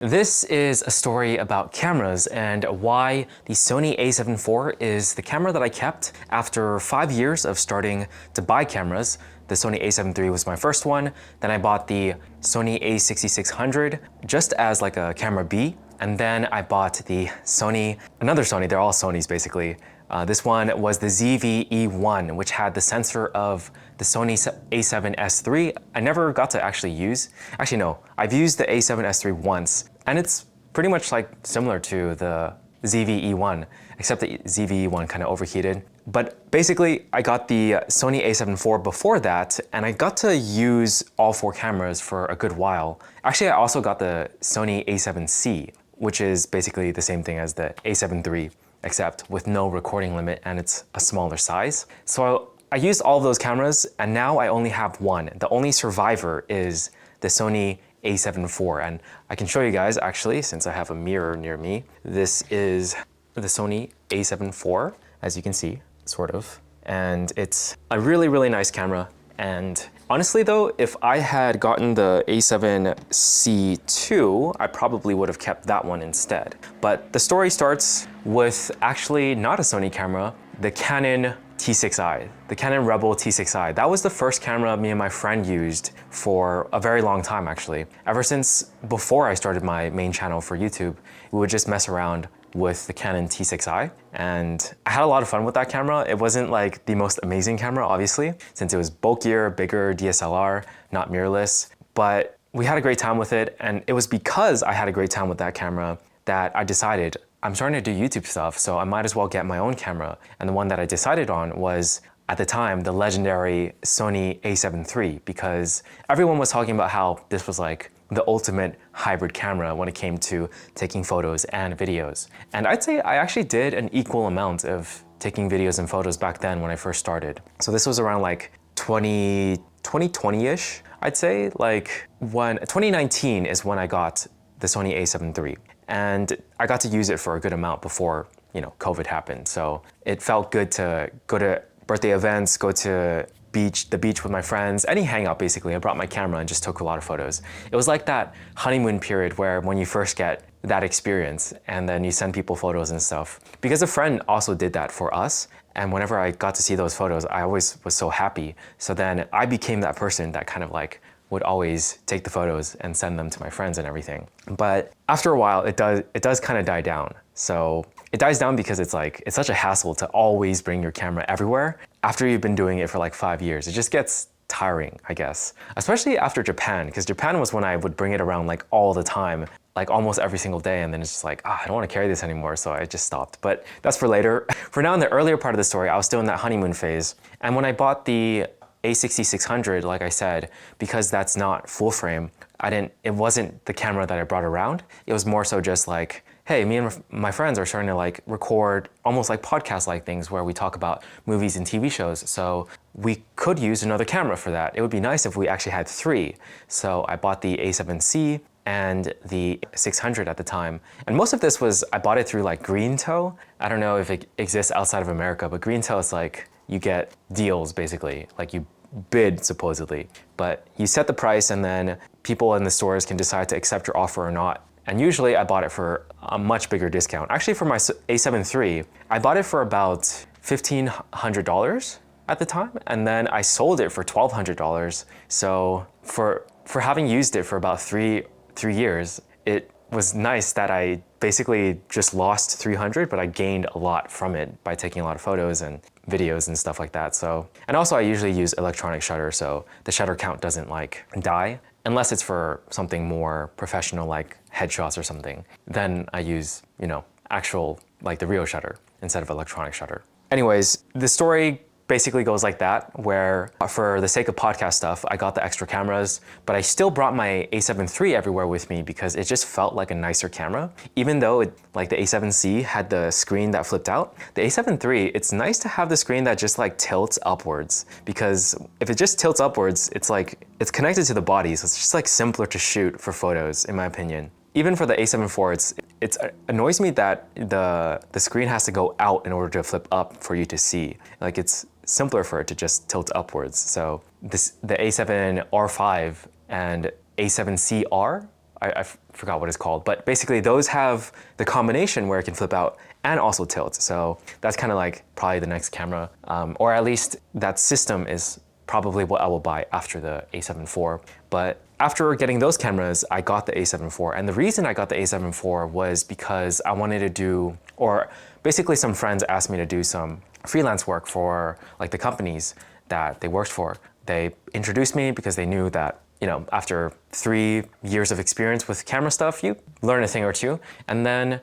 This is a story about cameras and why the Sony a7 IV is the camera that I kept after 5 years of starting to buy cameras. The Sony a7 III was my first one, then I bought the Sony a6600 just as like a camera B, and then I bought the another Sony, they're all Sonys basically. This one was the ZV-E1, which had the sensor of the Sony a7S III. I never got to actually use, actually no, I've used the a7S III once, and it's pretty much like similar to the ZV-E1, except the ZV-E1 kind of overheated. But basically, I got the Sony a7 IV before that, and I got to use all 4 cameras for a good while. Actually, I also got the Sony a7C, which is basically the same thing as the a7 III, except with no recording limit and it's a smaller size. So I used all of those cameras and now I only have one. The only survivor is the Sony a7 IV, and I can show you guys actually since I have a mirror near me. This is the Sony a7 IV, as you can see, sort of. And it's a really nice camera. And honestly though, if I had gotten the a7C II, I probably would have kept that one instead. But the story starts with actually not a Sony camera, the Canon T6i, the Canon Rebel T6i. That was the first camera me and my friend used for a very long time actually. Ever since before I started my main channel for YouTube, we would just mess around with the Canon T6i, and I had a lot of fun with that camera. It wasn't like the most amazing camera, obviously, since it was bulkier, bigger, DSLR, not mirrorless, but we had a great time with it, and it was because I had a great time with that camera that I decided I'm starting to do YouTube stuff, so I might as well get my own camera. And the one that I decided on was, at the time, the legendary Sony a7 III, because everyone was talking about how this was like the ultimate hybrid camera when it came to taking photos and videos. And I'd say I actually did an equal amount of taking videos and photos back then when I first started. So this was around like 2020-ish, I'd say. Like 2019 is when I got the Sony a7 III. And I got to use it for a good amount before, COVID happened. So it felt good to go to birthday events, go to the beach with my friends, any hangout basically. I brought my camera and just took a lot of photos. It was like that honeymoon period where when you first get that experience and then you send people photos and stuff. Because a friend also did that for us. And whenever I got to see those photos, I always was so happy. So then I became that person that kind of like would always take the photos and send them to my friends and everything. But after a while, it does kind of die down. So it dies down because it's such a hassle to always bring your camera everywhere. After you've been doing it for like 5 years, it just gets tiring, I guess. Especially after Japan, because Japan was when I would bring it around like all the time, like almost every single day, and then it's just like, I don't want to carry this anymore, so I just stopped. But that's for later. For now, in the earlier part of the story, I was still in that honeymoon phase. And when I bought the a6600, like I said, because that's not full frame, it wasn't the camera that I brought around. It was more so just like, hey, me and my friends are starting to like record almost like podcast-like things where we talk about movies and TV shows. So we could use another camera for that. It would be nice if we actually had 3. So I bought the a7C and the 600 at the time. And most of this was, I bought it through like Greentow. I don't know if it exists outside of America, but Greentow is like, you get deals basically, like you bid supposedly, but you set the price and then people in the stores can decide to accept your offer or not. And usually I bought it for a much bigger discount. Actually for my a7 III, I bought it for about $1,500 at the time, and then I sold it for $1,200. So for having used it for about three years, it was nice that I basically just lost 300, but I gained a lot from it by taking a lot of photos and videos and stuff like that. So, and also I usually use electronic shutter, so the shutter count doesn't like die, unless it's for something more professional like headshots or something. Then I use, actual, like the real shutter instead of electronic shutter. Anyways, the story basically goes like that, where for the sake of podcast stuff, I got the extra cameras, but I still brought my a7 III everywhere with me because it just felt like a nicer camera. Even though like the a7C had the screen that flipped out, the a7 III, it's nice to have the screen that just like tilts upwards, because if it just tilts upwards, it's connected to the body, so it's just like simpler to shoot for photos, in my opinion. Even for the a7 IV, it annoys me that the screen has to go out in order to flip up for you to see. Like it's simpler for it to just tilt upwards. So the a7R5 and a7CR I forgot what it's called, but basically those have the combination where it can flip out and also tilt. So that's kind of like probably the next camera, or at least that system is probably what I will buy after the a7 IV. But after getting those cameras, I got the a7 IV. And the reason I got the a7 IV was because I wanted to do, or basically some friends asked me to do some freelance work for like the companies that they worked for. They introduced me because they knew that, you know, after 3 years of experience with camera stuff, you learn a thing or two. And then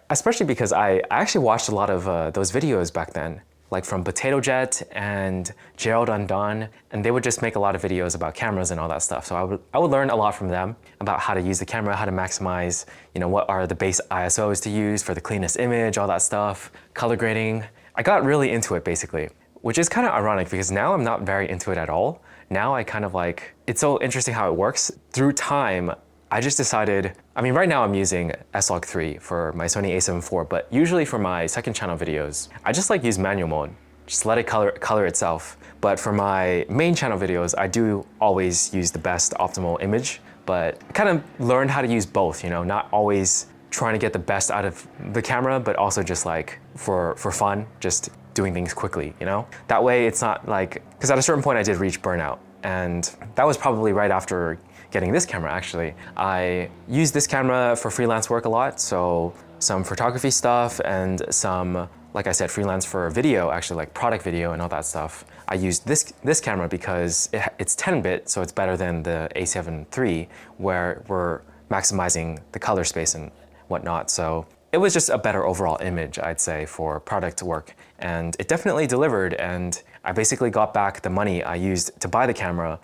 especially because I actually watched a lot of those videos back then, like from Potato Jet and Gerald Undone, and they would just make a lot of videos about cameras and all that stuff. So I would learn a lot from them about how to use the camera, how to maximize, you know, what are the base ISOs to use for the cleanest image, all that stuff, color grading. I got really into it basically, which is kind of ironic because now I'm not very into it at all. Now I kind of like, it's so interesting how it works. Through time, I just decided, I mean, right now I'm using S-Log3 for my Sony a7 IV, but usually for my second channel videos, I just like use manual mode. Just let it color itself. But for my main channel videos, I do always use the best optimal image, but I kind of learned how to use both, you know, not always trying to get the best out of the camera, but also just like for fun, just doing things quickly, you know? That way it's not like, because at a certain point I did reach burnout, and that was probably right after getting this camera actually. I used this camera for freelance work a lot, so some photography stuff and some, like I said, freelance for video, actually like product video and all that stuff. I used this camera because it's 10-bit, so it's better than the a7 III, where we're maximizing the color space and whatnot. So it was just a better overall image, I'd say, for product work. And it definitely delivered, and I basically got back the money I used to buy the camera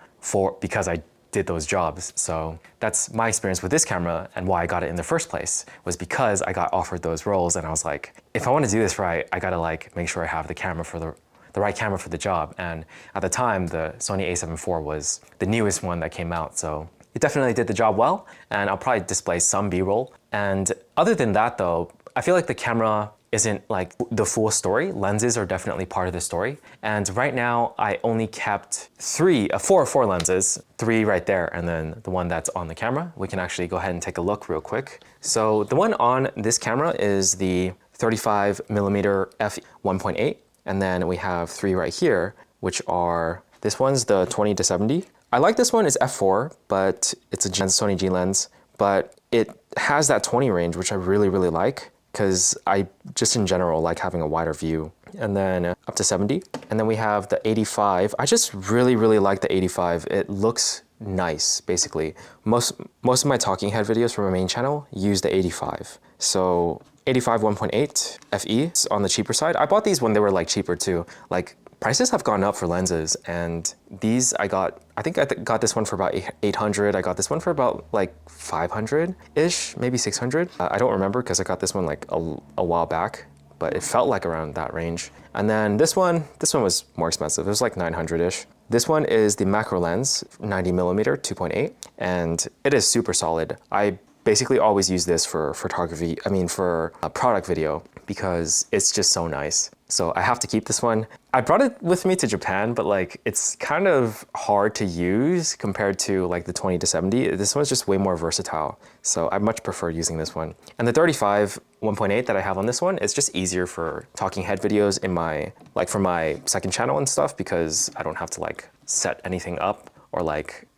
because I did those jobs. So that's my experience with this camera, and why I got it in the first place was because I got offered those roles, and I was like, if I want to do this right, I gotta like make sure I have the camera for the right camera for the job. And at the time, the Sony a7 IV was the newest one that came out, so it definitely did the job well, and I'll probably display some B-roll. And other than that though, I feel like the camera isn't like the full story. Lenses are definitely part of the story. And right now I only kept four lenses, 3 right there, and then the one that's on the camera. We can actually go ahead and take a look real quick. So the one on this camera is the 35mm f1.8, and then we have 3 right here, which are, this one's the 20-70. I like this one, it's f4, but it's a Sony G lens, but it has that 20 range, which I really, really like, because I just in general like having a wider view. And then up to 70. And then we have the 85. I just really, really like the 85. It looks nice, basically. Most of my talking head videos from my main channel use the 85. So 85 1.8 FE is on the cheaper side. I bought these when they were like cheaper too. Like prices have gone up for lenses, and these I think I got this one for about 800. I got this one for about like 500-ish, maybe 600. I don't remember because I got this one like a while back, but it felt like around that range. And then this one was more expensive. It was like 900-ish. This one is the macro lens, 90mm 2.8, and it is super solid. I basically always use this for photography, for a product video, because it's just so nice. So I have to keep this one. I brought it with me to Japan, but like it's kind of hard to use compared to like the 20-70. This one's just way more versatile. So I much prefer using this one. And the 35 1.8 that I have on this one is just easier for talking head videos in my, like for my second channel and stuff, because I don't have to like set anything up, or like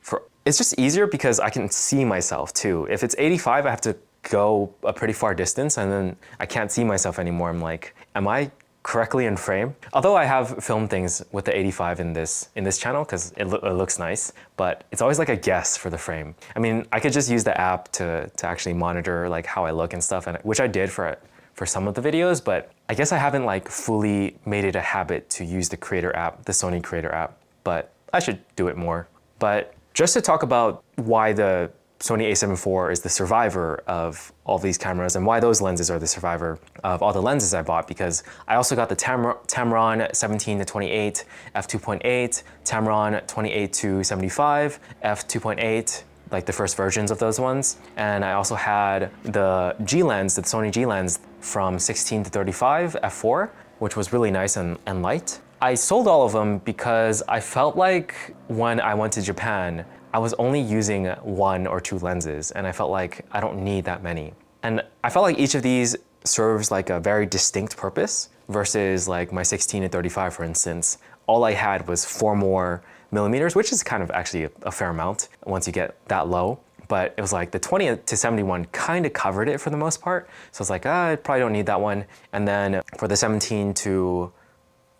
it's just easier because I can see myself too. If it's 85, I have to go a pretty far distance and then I can't see myself anymore. I'm like, am I correctly in frame? Although I have filmed things with the 85 in this channel because it looks nice, but it's always like a guess for the frame. I mean, I could just use the app to actually monitor like how I look and stuff, and which I did for some of the videos, but I guess I haven't like fully made it a habit to use the creator app, the Sony creator app, but I should do it more. But just to talk about why the Sony a7 IV is the survivor of all these cameras, and why those lenses are the survivor of all the lenses I bought, because I also got the Tamron 17-28 f2.8, Tamron 28-75 f2.8, like the first versions of those ones. And I also had the G lens, the Sony G lens from 16-35 f4, which was really nice and light. I sold all of them because I felt like when I went to Japan, I was only using 1 or 2 lenses, and I felt like I don't need that many. And I felt like each of these serves like a very distinct purpose versus like my 16 and 35, for instance. All I had was 4 more millimeters, which is kind of actually a fair amount once you get that low. But it was like the 20 to 71 kind of covered it for the most part. So it's like, I probably don't need that one. And then for the 17 to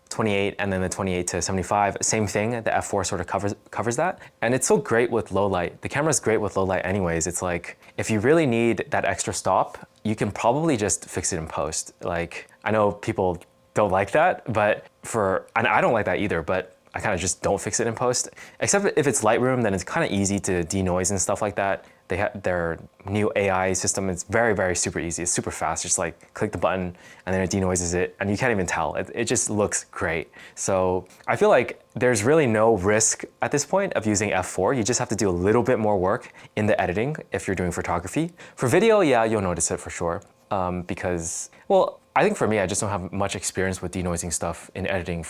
28 and then the 28 to 75, same thing, the f4 sort of covers that. And it's so great with low light. The camera's great with low light anyways. It's like, if you really need that extra stop, you can probably just fix it in post. Like, I know people don't like that, and I don't like that either, but I kind of just don't fix it in post. Except if it's Lightroom, then it's kind of easy to denoise and stuff like that. They have their new AI system. It's very, very super easy. It's super fast. Just like click the button and then it denoises it and you can't even tell. It just looks great. So I feel like there's really no risk at this point of using f4. You just have to do a little bit more work in the editing if you're doing photography. For video, yeah, you'll notice it for sure. Because, well, I think for me, I just don't have much experience with denoising stuff in editing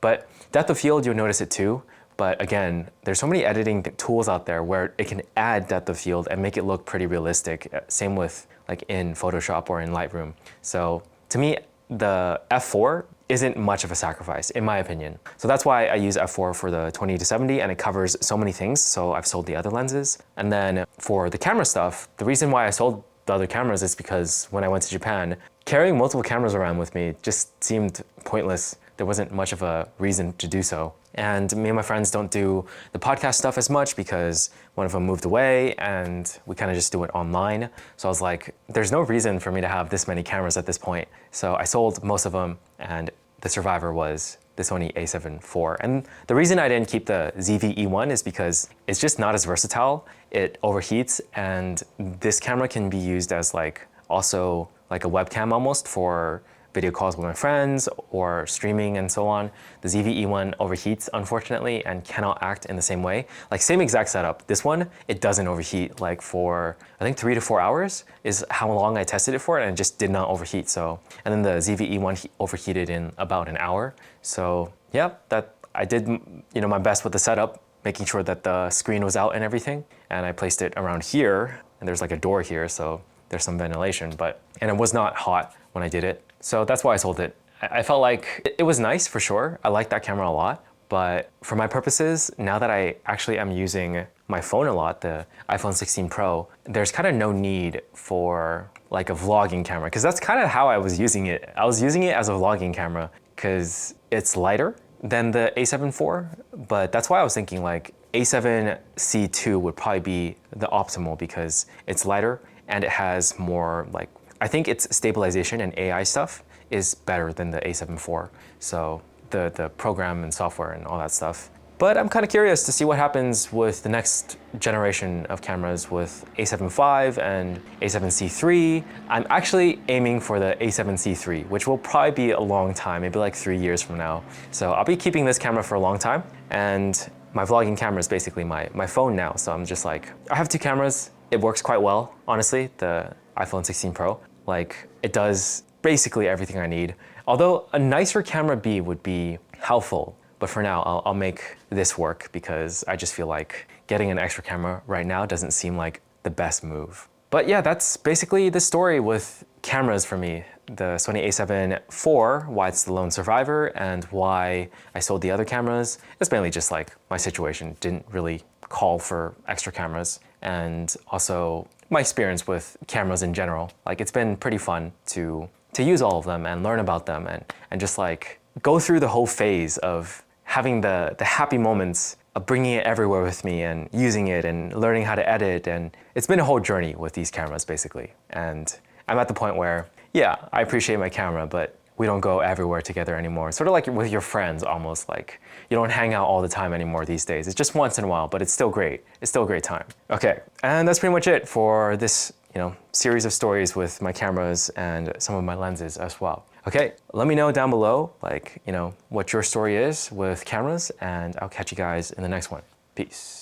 but depth of field, you'll notice it too. But again, there's so many editing tools out there where it can add depth of field and make it look pretty realistic. Same with like in Photoshop or in Lightroom. So to me, the f4 isn't much of a sacrifice, in my opinion. So that's why I use f4 for the 20 to 70, and it covers so many things. So I've sold the other lenses. And then for the camera stuff, the reason why I sold the other cameras is because when I went to Japan, carrying multiple cameras around with me just seemed pointless. There wasn't much of a reason to do so. And me and my friends don't do the podcast stuff as much because one of them moved away and we kind of just do it online. So I was like, there's no reason for me to have this many cameras at this point. So I sold most of them, and the survivor was the Sony a7 IV. And the reason I didn't keep the ZV-E1 is because it's just not as versatile. It overheats, and this camera can be used as like also like a webcam almost for video calls with my friends or streaming and so on. The ZV-E1 overheats, unfortunately, and cannot act in the same way. Like same exact setup. This one, it doesn't overheat like for, I think 3 to 4 hours is how long I tested it for, and it just did not overheat. So, and then the ZV-E1 overheated in about an hour. So yeah, that I did, my best with the setup, making sure that the screen was out and everything. And I placed it around here, and there's like a door here, so there's some ventilation, and it was not hot when I did it. So that's why I sold it. I felt like it was nice for sure. I like that camera a lot, but for my purposes, now that I actually am using my phone a lot, the iPhone 16 Pro, there's kind of no need for like a vlogging camera, because that's kind of how I was using it. I was using it as a vlogging camera because it's lighter than the a7 IV, but that's why I was thinking like a7C2 would probably be the optimal because it's lighter and it has more like, I think its stabilization and AI stuff is better than the a7 IV. So the program and software and all that stuff. But I'm kind of curious to see what happens with the next generation of cameras with a7 V and a7C3. I'm actually aiming for the a7C3, which will probably be a long time, maybe like 3 years from now. So I'll be keeping this camera for a long time. And my vlogging camera is basically my phone now. So I'm just like, I have 2 cameras. It works quite well, honestly, the iPhone 16 Pro. Like, it does basically everything I need. Although a nicer camera B would be helpful, but for now, I'll make this work because I just feel like getting an extra camera right now doesn't seem like the best move. But yeah, that's basically the story with cameras for me. The Sony a7 IV, why it's the lone survivor, and why I sold the other cameras. It's mainly just like my situation didn't really call for extra cameras, and also my experience with cameras in general. Like, it's been pretty fun to use all of them and learn about them and just like go through the whole phase of having the happy moments of bringing it everywhere with me and using it and learning how to edit. And it's been a whole journey with these cameras basically. And I'm at the point where, yeah, I appreciate my camera, but we don't go everywhere together anymore. Sort of like with your friends almost, like you don't hang out all the time anymore these days. It's just once in a while, but it's still great. It's still a great time. Okay, and that's pretty much it for this, series of stories with my cameras and some of my lenses as well. Okay, let me know down below, like, what your story is with cameras, and I'll catch you guys in the next one. Peace.